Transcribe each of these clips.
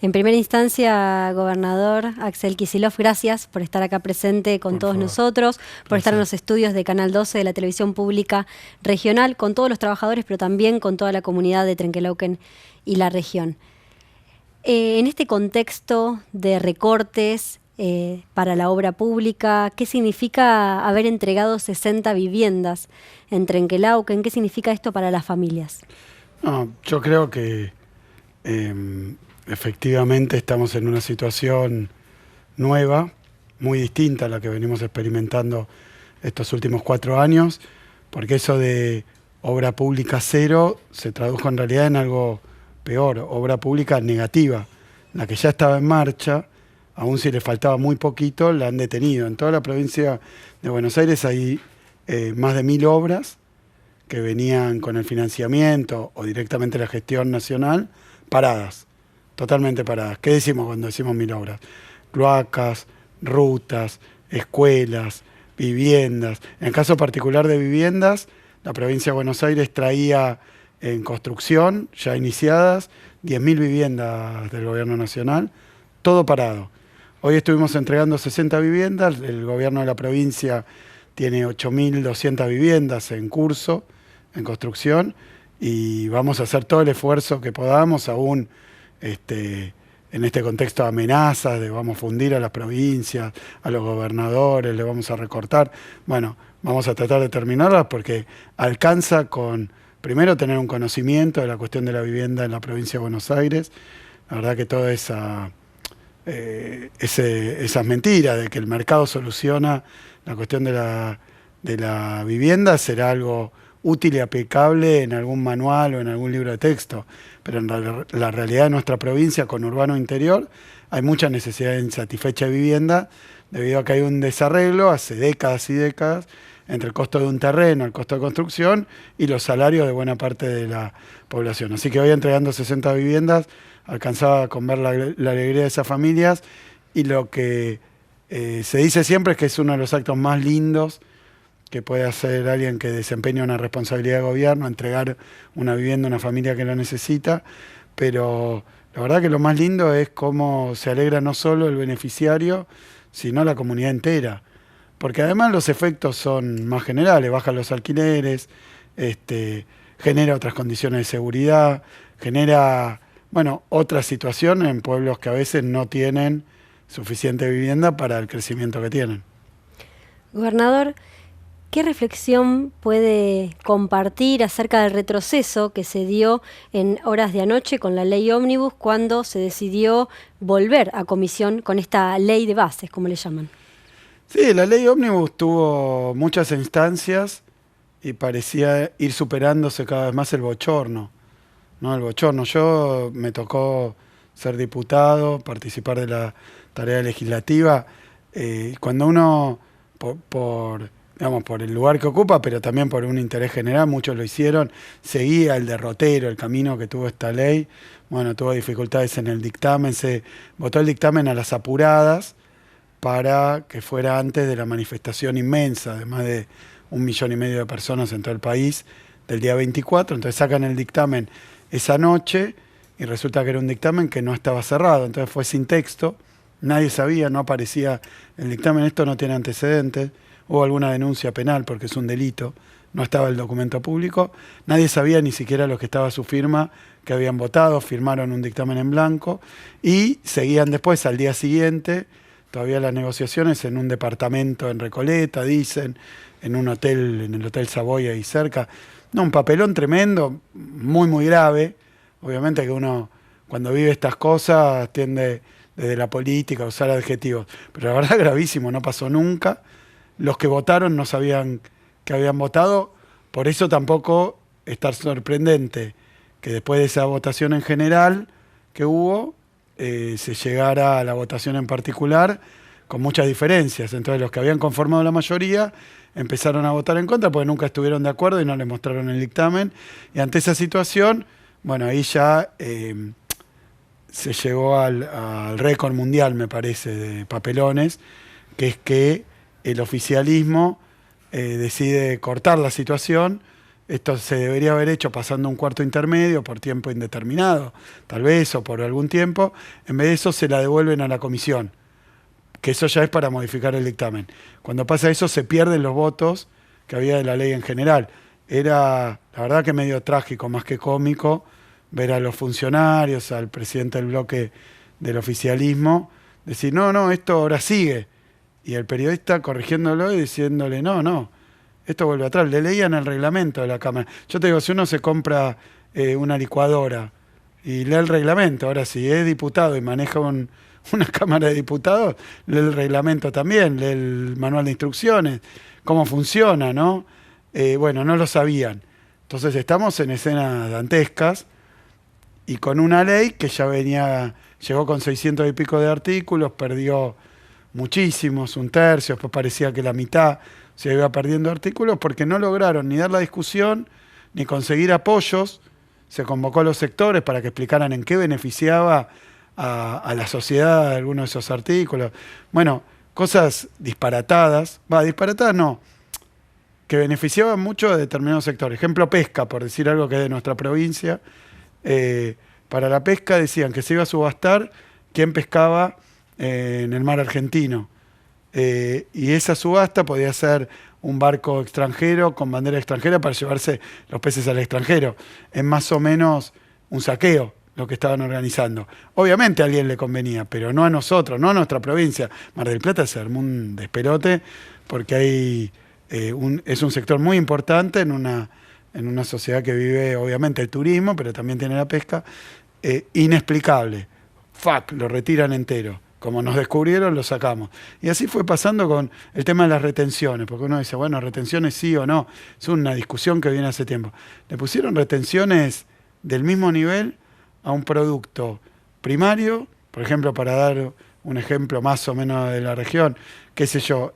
En primera instancia, gobernador Axel Kicillof, gracias por estar acá presente con Por todos favor. nosotros, por estar en Placer. los estudios de Canal 12 de la Televisión Pública Regional, con todos los trabajadores, pero también con toda la comunidad de Trenquelauquen y la región. En este contexto de recortes para la obra pública, ¿qué significa haber entregado 60 viviendas en Trenquelauquen? ¿Qué significa esto para las familias? No, yo creo que efectivamente estamos en una situación nueva, muy distinta a la que venimos experimentando estos últimos 4 años, porque eso de obra pública cero se tradujo en realidad en algo peor, obra pública negativa. La que ya estaba en marcha, aún si le faltaba muy poquito, la han detenido. En toda la provincia de Buenos Aires hay más de 1000 obras que venían con el financiamiento o directamente la gestión nacional, paradas, totalmente paradas. ¿Qué decimos cuando decimos 1000 obras? Cloacas, rutas, escuelas, viviendas. En el caso particular de viviendas, la provincia de Buenos Aires traía en construcción, ya iniciadas, 10.000 viviendas del gobierno nacional, todo parado. Hoy estuvimos entregando 60 viviendas, el gobierno de la provincia tiene 8.200 viviendas en curso, en construcción, y vamos a hacer todo el esfuerzo que podamos, aún en este contexto de amenazas, de vamos a fundir a las provincias, a los gobernadores, le vamos a recortar. Bueno, vamos a tratar de terminarlas porque alcanza con, primero, tener un conocimiento de la cuestión de la vivienda en la provincia de Buenos Aires. La verdad que toda esas mentiras de que el mercado soluciona la cuestión de la vivienda será algo útil y aplicable en algún manual o en algún libro de texto, pero en la realidad de nuestra provincia, con urbano interior, hay mucha necesidad de insatisfecha de vivienda debido a que hay un desarreglo hace décadas y décadas entre el costo de un terreno, el costo de construcción y los salarios de buena parte de la población. Así que hoy, entregando 60 viviendas, alcanzaba con ver la alegría de esas familias, y lo que se dice siempre es que es uno de los actos más lindos que puede hacer alguien que desempeña una responsabilidad de gobierno, entregar una vivienda a una familia que lo necesita, pero la verdad que lo más lindo es cómo se alegra no solo el beneficiario, sino la comunidad entera, porque además los efectos son más generales, bajan los alquileres, genera otras condiciones de seguridad, genera, bueno, otra situación en pueblos que a veces no tienen suficiente vivienda para el crecimiento que tienen. Gobernador, ¿qué reflexión puede compartir acerca del retroceso que se dio en horas de anoche con la ley ómnibus cuando se decidió volver a comisión con esta ley de bases, como le llaman? Sí, la ley ómnibus tuvo muchas instancias y parecía ir superándose cada vez más el bochorno, ¿no? El bochorno. Yo me tocó ser diputado, participar de la tarea legislativa. Cuando uno, digamos, por el lugar que ocupa, pero también por un interés general, muchos lo hicieron, seguía el derrotero, el camino que tuvo esta ley. Bueno, tuvo dificultades en el dictamen, se votó el dictamen a las apuradas para que fuera antes de la manifestación inmensa de más de 1,5 millones de personas en todo el país del día 24. Entonces sacan el dictamen esa noche y resulta que era un dictamen que no estaba cerrado, entonces fue sin texto, nadie sabía, no aparecía el dictamen, esto no tiene antecedentes, hubo alguna denuncia penal porque es un delito, no estaba el documento público, nadie sabía ni siquiera los que estaba a su firma que habían votado, firmaron un dictamen en blanco y seguían después, al día siguiente, todavía las negociaciones en un departamento en Recoleta, dicen, en un hotel, en el Hotel Savoy ahí cerca. No, un papelón tremendo, muy, muy grave. Obviamente que uno, cuando vive estas cosas, tiende desde la política a usar adjetivos. Pero la verdad, gravísimo, no pasó nunca. Los que votaron no sabían que habían votado. Por eso tampoco es tan sorprendente que después de esa votación en general que hubo, se llegara a la votación en particular con muchas diferencias. Entonces los que habían conformado la mayoría empezaron a votar en contra porque nunca estuvieron de acuerdo y no les mostraron el dictamen. Y ante esa situación, bueno, ahí ya se llegó al récord mundial, me parece, de papelones, que es que el oficialismo decide cortar la situación esto se debería haber hecho pasando un cuarto intermedio por tiempo indeterminado, tal vez, o por algún tiempo. En vez de eso se la devuelven a la comisión, que eso ya es para modificar el dictamen. Cuando pasa eso se pierden los votos que había de la ley en general. Era, la verdad, que medio trágico, más que cómico, ver a los funcionarios, al presidente del bloque del oficialismo, decir, no, esto ahora sigue. Y el periodista corrigiéndolo y diciéndole, no, esto vuelve atrás. Le leían el reglamento de la Cámara. Yo te digo, si uno se compra una licuadora y lee el reglamento, ahora si es diputado y maneja una Cámara de Diputados, lee el reglamento también, lee el manual de instrucciones, cómo funciona, ¿no? Bueno, no lo sabían. Entonces estamos en escenas dantescas y con una ley que ya llegó con 600 y pico de artículos, perdió muchísimos, un tercio, después parecía que la mitad se iba perdiendo artículos porque no lograron ni dar la discusión ni conseguir apoyos. Se convocó a los sectores para que explicaran en qué beneficiaba a la sociedad algunos de esos artículos. Bueno, cosas disparatadas, disparatadas no, que beneficiaban mucho a determinados sectores. Ejemplo, pesca, por decir algo que es de nuestra provincia. Para la pesca decían que se iba a subastar quién pescaba en el mar argentino. Y esa subasta podía ser un barco extranjero con bandera extranjera para llevarse los peces al extranjero. Es más o menos un saqueo lo que estaban organizando. Obviamente a alguien le convenía, pero no a nosotros, no a nuestra provincia. Mar del Plata se armó un despelote porque hay, es un sector muy importante en una sociedad que vive obviamente el turismo, pero también tiene la pesca. Inexplicable. Lo retiran entero. Como nos descubrieron, lo sacamos. Y así fue pasando con el tema de las retenciones, porque uno dice, bueno, retenciones sí o no. Es una discusión que viene hace tiempo. Le pusieron retenciones del mismo nivel a un producto primario, por ejemplo, para dar un ejemplo más o menos de la región, qué sé yo,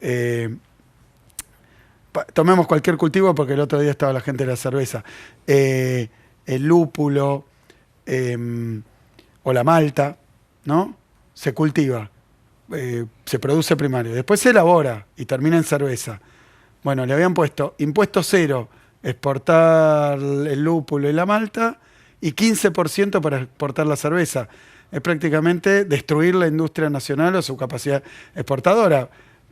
tomemos cualquier cultivo porque el otro día estaba la gente de la cerveza, el lúpulo o la malta, ¿no? Se cultiva, se produce primario, después se elabora y termina en cerveza. Bueno, le habían puesto impuesto cero, exportar el lúpulo y la malta, y 15% para exportar la cerveza. Es prácticamente destruir la industria nacional o su capacidad exportadora,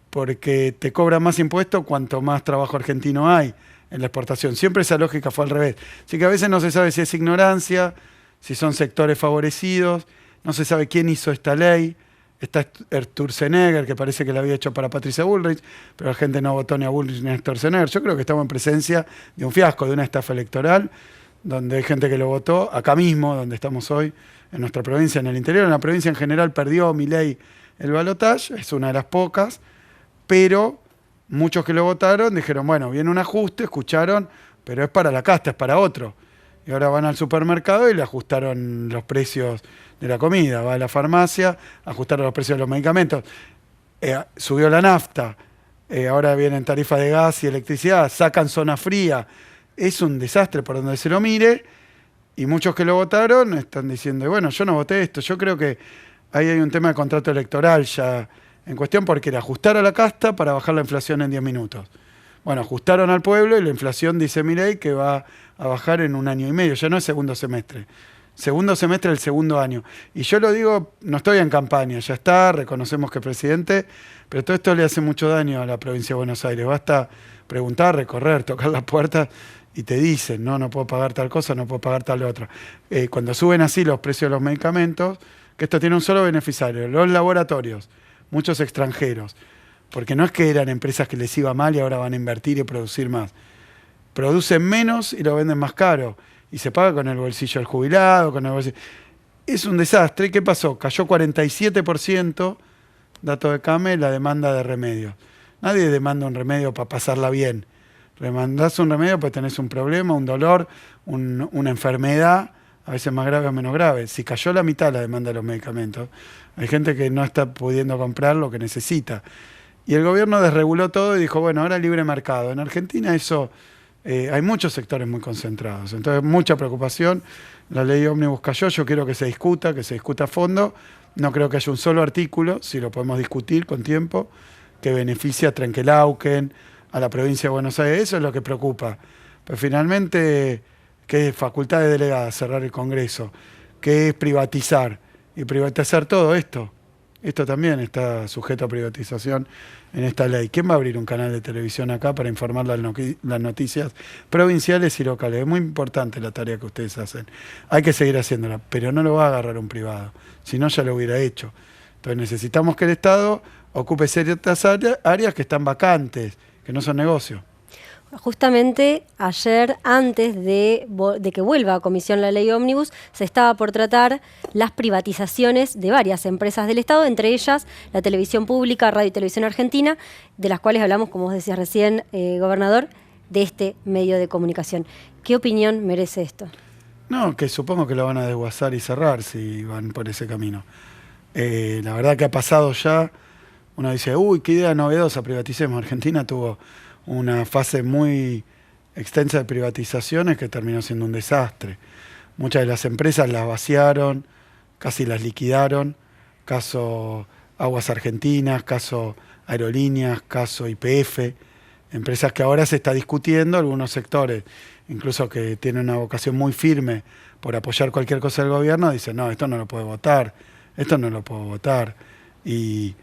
porque te cobran más impuestos cuanto más trabajo argentino hay en la exportación. Siempre esa lógica fue al revés. Así que a veces no se sabe si es ignorancia, si son sectores favorecidos, no se sabe quién hizo esta ley. Está Sturzenegger, que parece que la había hecho para Patricia Bullrich, pero la gente no votó ni a Bullrich ni a Sturzenegger. Yo creo que estamos en presencia de un fiasco, de una estafa electoral, donde hay gente que lo votó, acá mismo, donde estamos hoy, en nuestra provincia, en el interior. En la provincia en general perdió Milei el balotaje, es una de las pocas, pero muchos que lo votaron dijeron, bueno, viene un ajuste, escucharon, pero es para la casta, es para otro. Y ahora van al supermercado y le ajustaron los precios de la comida, va a la farmacia, ajustaron los precios de los medicamentos, subió la nafta, ahora vienen tarifas de gas y electricidad, sacan zona fría. Es un desastre por donde se lo mire, y muchos que lo votaron están diciendo, bueno, yo no voté esto. Yo creo que ahí hay un tema de contrato electoral ya en cuestión, porque era ajustar a la casta para bajar la inflación en 10 minutos. Bueno, ajustaron al pueblo y la inflación, dice Milei, que va a bajar en 1 año y medio, ya no es segundo semestre. Segundo semestre del segundo año. Y yo lo digo, no estoy en campaña, ya está, reconocemos que es presidente, pero todo esto le hace mucho daño a la provincia de Buenos Aires. Basta preguntar, recorrer, tocar las puertas y te dicen, no puedo pagar tal cosa, no puedo pagar tal otra. Cuando suben así los precios de los medicamentos, que esto tiene un solo beneficiario, los laboratorios, muchos extranjeros, porque no es que eran empresas que les iba mal y ahora van a invertir y producir más. Producen menos y lo venden más caro. Y se paga con el bolsillo del jubilado, con el bolsillo. Es un desastre. ¿Y qué pasó? Cayó 47%, dato de CAME, la demanda de remedios. Nadie demanda un remedio para pasarla bien. Demandás un remedio porque tenés un problema, un dolor, una enfermedad, a veces más grave o menos grave. Si cayó la mitad la demanda de los medicamentos, hay gente que no está pudiendo comprar lo que necesita. Y el gobierno desreguló todo y dijo, bueno, ahora libre mercado. En Argentina eso... hay muchos sectores muy concentrados, entonces mucha preocupación. La ley ómnibus cayó, yo quiero que se discuta a fondo. No creo que haya un solo artículo, si lo podemos discutir con tiempo, que beneficie a Trenquelauquen, a la provincia de Buenos Aires. Eso es lo que preocupa, Pero finalmente, ¿qué es facultad de delegada? Cerrar el Congreso. ¿Qué es privatizar? Y privatizar todo esto. Esto también está sujeto a privatización en esta ley. ¿Quién va a abrir un canal de televisión acá para informar las noticias provinciales y locales? Es muy importante la tarea que ustedes hacen. Hay que seguir haciéndola, pero no lo va a agarrar un privado. Si no, ya lo hubiera hecho. Entonces necesitamos que el Estado ocupe ciertas áreas que están vacantes, que no son negocio. Justamente ayer, antes de que vuelva a comisión la ley Ómnibus, se estaba por tratar las privatizaciones de varias empresas del Estado, entre ellas la televisión pública, Radio y Televisión Argentina, de las cuales hablamos, como vos decías recién, gobernador, de este medio de comunicación. ¿Qué opinión merece esto? No, que supongo que lo van a desguazar y cerrar si van por ese camino. La verdad que ha pasado ya, uno dice, uy, qué idea novedosa, privaticemos. Argentina tuvo una fase muy extensa de privatizaciones que terminó siendo un desastre. Muchas de las empresas las vaciaron, casi las liquidaron, caso Aguas Argentinas, caso Aerolíneas, caso YPF, empresas que ahora se está discutiendo, algunos sectores, incluso que tienen una vocación muy firme por apoyar cualquier cosa del gobierno, dicen, no, esto no lo puedo votar, esto no lo puedo votar. Y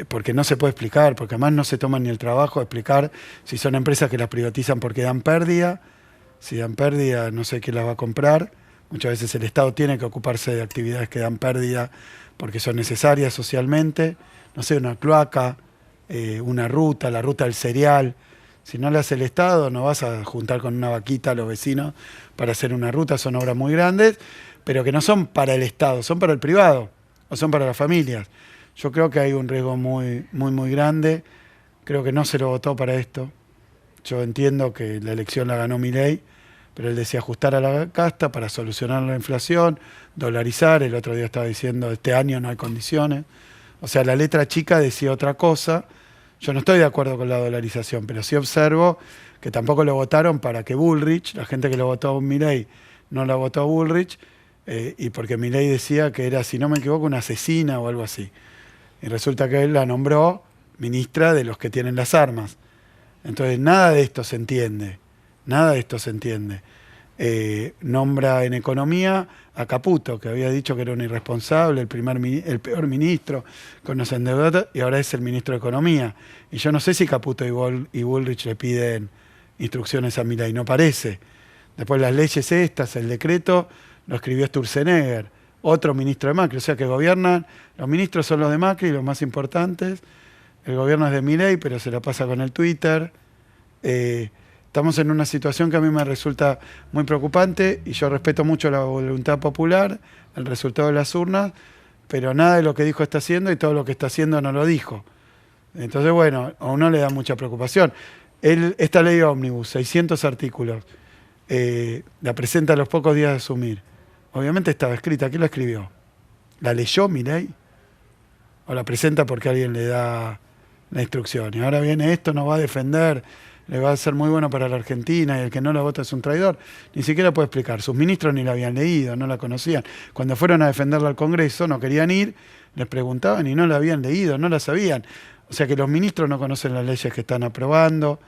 porque no se puede explicar, porque además no se toman ni el trabajo de explicar si son empresas que las privatizan porque dan pérdida. Si dan pérdida, no sé quién las va a comprar. Muchas veces el Estado tiene que ocuparse de actividades que dan pérdida porque son necesarias socialmente. No sé, una cloaca, una ruta, la ruta del cereal. Si no la hace el Estado, no vas a juntar con una vaquita a los vecinos para hacer una ruta. Son obras muy grandes, pero que no son para el Estado, son para el privado o son para las familias. Yo creo que hay un riesgo muy grande. Creo que no se lo votó para esto. Yo entiendo que la elección la ganó Milei, pero él decía ajustar a la casta para solucionar la inflación, dolarizar. El otro día estaba diciendo este año no hay condiciones. O sea, la letra chica decía otra cosa. Yo no estoy de acuerdo con la dolarización, pero sí observo que tampoco lo votaron para que Bullrich, la gente que lo votó a Milei, no la votó a Bullrich, y porque Milei decía que era, si no me equivoco, una asesina o algo así. Y resulta que él la nombró ministra de los que tienen las armas. Entonces nada de esto se entiende, nada de esto se entiende. Nombra en economía a Caputo, que había dicho que era un irresponsable, el peor ministro, con los endeudados, y ahora es el ministro de Economía. Y yo no sé si Caputo y Bullrich le piden instrucciones a Milei, no parece. Después las leyes estas, el decreto, lo escribió Sturzenegger, otro ministro de Macri, o sea que gobiernan, los ministros son los de Macri, los más importantes, el gobierno es de Milei, pero se la pasa con el Twitter. Estamos en una situación que a mí me resulta muy preocupante y yo respeto mucho la voluntad popular, el resultado de las urnas, pero nada de lo que dijo está haciendo y todo lo que está haciendo no lo dijo. Entonces, bueno, a uno le da mucha preocupación. Esta ley ómnibus, 600 artículos, la presenta a los pocos días de asumir. Obviamente estaba escrita. ¿Quién la escribió? ¿La leyó Milei? ¿O la presenta porque alguien le da la instrucción? Y ahora viene esto, nos va a defender, le va a ser muy bueno para la Argentina y el que no la vota es un traidor. Ni siquiera puede explicar. Sus ministros ni la habían leído, no la conocían. Cuando fueron a defenderla al Congreso, no querían ir, les preguntaban y no la habían leído, no la sabían. O sea que los ministros no conocen las leyes que están aprobando.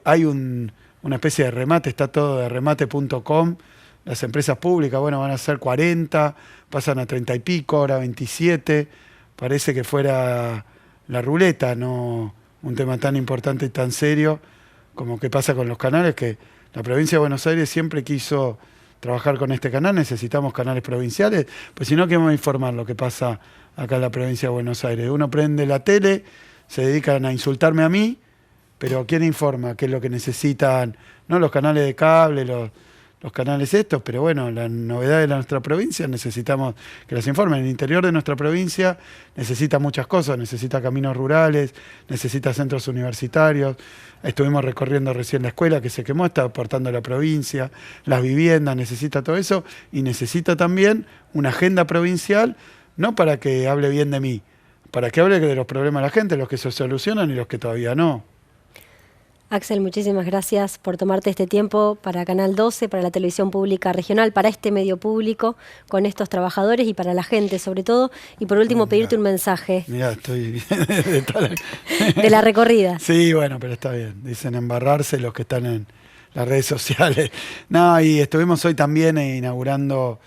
Hay una especie de remate, está todo de remate.com. Las empresas públicas, bueno, van a ser 40, pasan a 30 y pico, ahora 27. Parece que fuera la ruleta, no un tema tan importante y tan serio como que pasa con los canales, que la provincia de Buenos Aires siempre quiso trabajar con este canal. Necesitamos canales provinciales, pues si no, ¿qué vamos a informar lo que pasa acá en la provincia de Buenos Aires? Uno prende la tele, se dedican a insultarme a mí, pero ¿quién informa qué es lo que necesitan? No los canales de cable, los canales estos, pero bueno, la novedad de nuestra provincia necesitamos que las informen. El interior de nuestra provincia necesita muchas cosas, necesita caminos rurales, necesita centros universitarios. Estuvimos recorriendo recién la escuela que se quemó, está aportando a la provincia, las viviendas, necesita todo eso y necesita también una agenda provincial, no para que hable bien de mí, para que hable de los problemas de la gente, los que se solucionan y los que todavía no. Axel, muchísimas gracias por tomarte este tiempo para Canal 12, para la televisión pública regional, para este medio público, con estos trabajadores y para la gente sobre todo. Y por último, pedirte un mensaje. Mirá, estoy de la recorrida. Sí, bueno, pero está bien. Dicen embarrarse los que están en las redes sociales. No, y estuvimos hoy también inaugurando,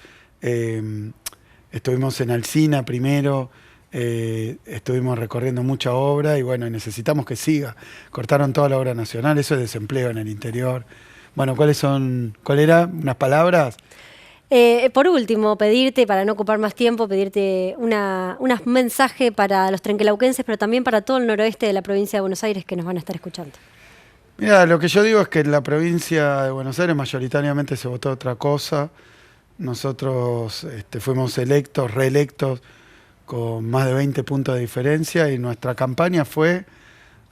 estuvimos en Alsina primero, estuvimos recorriendo mucha obra y bueno, necesitamos que siga. Cortaron toda la obra nacional, eso es desempleo en el interior. Bueno, ¿cuál era? ¿Unas palabras? Por último, pedirte, para no ocupar más tiempo, pedirte un mensaje para los trenquelauquenses, pero también para todo el noroeste de la provincia de Buenos Aires que nos van a estar escuchando. Mira, lo que yo digo es que en la provincia de Buenos Aires mayoritariamente se votó otra cosa. Nosotros fuimos electos, reelectos, con más de 20 puntos de diferencia y nuestra campaña fue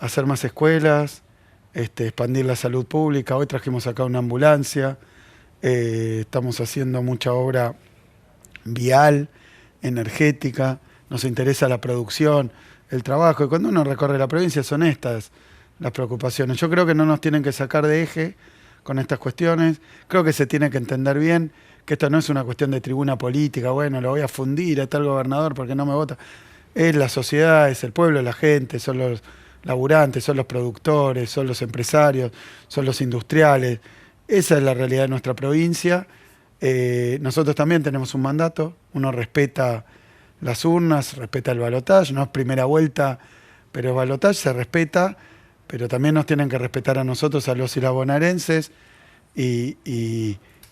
hacer más escuelas, expandir la salud pública. Hoy trajimos acá una ambulancia. Estamos haciendo mucha obra vial, energética, nos interesa la producción, el trabajo, y cuando uno recorre la provincia son estas las preocupaciones. Yo creo que no nos tienen que sacar de eje con estas cuestiones, creo que se tiene que entender bien que esto no es una cuestión de tribuna política, bueno, lo voy a fundir a tal gobernador porque no me vota. Es la sociedad, es el pueblo, la gente, son los laburantes, son los productores, son los empresarios, son los industriales. Esa es la realidad de nuestra provincia. Nosotros también tenemos un mandato, uno respeta las urnas, respeta el balotaje, no es primera vuelta, pero el balotaje se respeta, pero también nos tienen que respetar a nosotros, a los y las bonaerenses, y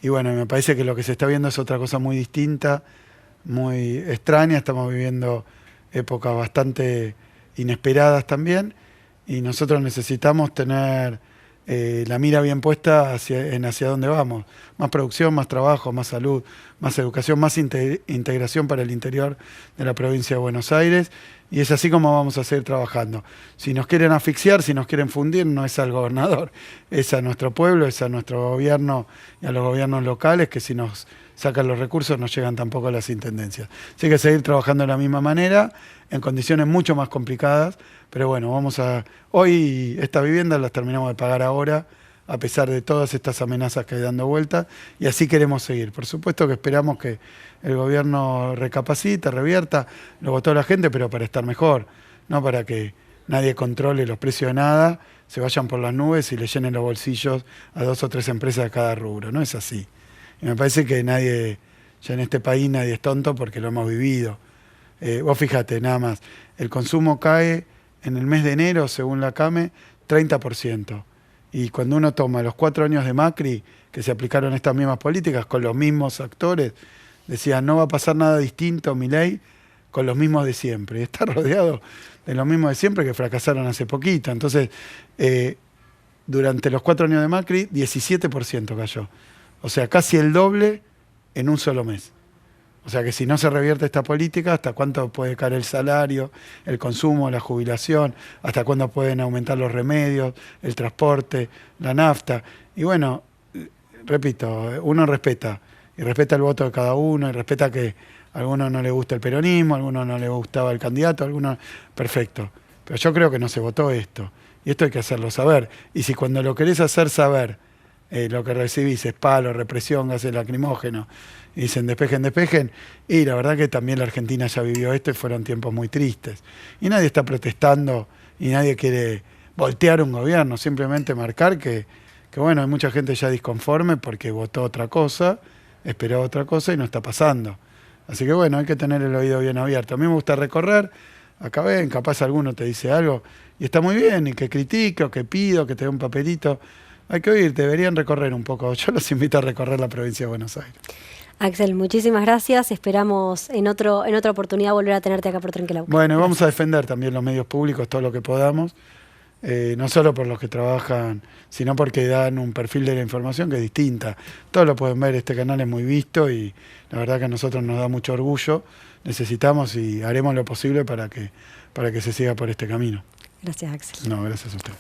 bueno, me parece que lo que se está viendo es otra cosa muy distinta, muy extraña, estamos viviendo épocas bastante inesperadas también, y nosotros necesitamos tener la mira bien puesta hacia dónde vamos. Más producción, más trabajo, más salud, más educación, más integración para el interior de la provincia de Buenos Aires. Y es así como vamos a seguir trabajando. Si nos quieren asfixiar, si nos quieren fundir, no es al gobernador, es a nuestro pueblo, es a nuestro gobierno y a los gobiernos locales, que si nos sacan los recursos no llegan tampoco a las intendencias. Así que seguir trabajando de la misma manera, en condiciones mucho más complicadas, pero bueno, hoy estas viviendas las terminamos de pagar ahora, a pesar de todas estas amenazas que hay dando vueltas, y así queremos seguir. Por supuesto que esperamos que el gobierno recapacite, revierta, lo votó la gente, pero para estar mejor, no para que nadie controle los precios de nada, se vayan por las nubes y le llenen los bolsillos a 2 o 3 empresas de cada rubro. No es así. Y me parece que nadie, ya en este país nadie es tonto porque lo hemos vivido. Vos fíjate, nada más, el consumo cae en el mes de enero, según la CAME, 30%. Y cuando uno toma los 4 años de Macri, que se aplicaron estas mismas políticas con los mismos actores, decían, no va a pasar nada distinto, Milei, con los mismos de siempre. Y está rodeado de los mismos de siempre que fracasaron hace poquito. Entonces, durante los 4 años de Macri, 17% cayó. O sea, casi el doble en un solo mes. O sea que si no se revierte esta política, ¿hasta cuánto puede caer el salario, el consumo, la jubilación? ¿Hasta cuándo pueden aumentar los remedios, el transporte, la nafta? Y bueno, repito, uno respeta, y respeta el voto de cada uno, y respeta que a algunos no le gusta el peronismo, a algunos no le gustaba el candidato, a algunos... Perfecto. Pero yo creo que no se votó esto, y esto hay que hacerlo saber. Y si cuando lo querés hacer saber, lo que recibís es palo, represión, gases lacrimógenos, y dicen despejen, y la verdad que también la Argentina ya vivió esto y fueron tiempos muy tristes. Y nadie está protestando y nadie quiere voltear un gobierno, simplemente marcar que bueno, hay mucha gente ya disconforme porque votó otra cosa, esperó otra cosa y no está pasando. Así que bueno, hay que tener el oído bien abierto. A mí me gusta recorrer, acá ven, capaz alguno te dice algo y está muy bien, y que critique o que pido, que te dé un papelito. Hay que oír, deberían recorrer un poco. Yo los invito a recorrer la provincia de Buenos Aires. Axel, muchísimas gracias. Esperamos en otra oportunidad volver a tenerte acá por Trenquelauquen. Bueno, vamos a defender también los medios públicos, todo lo que podamos. No solo por los que trabajan, sino porque dan un perfil de la información que es distinta. Todos lo pueden ver, este canal es muy visto y la verdad que a nosotros nos da mucho orgullo. Necesitamos y haremos lo posible para que se siga por este camino. Gracias, Axel. No, gracias a usted.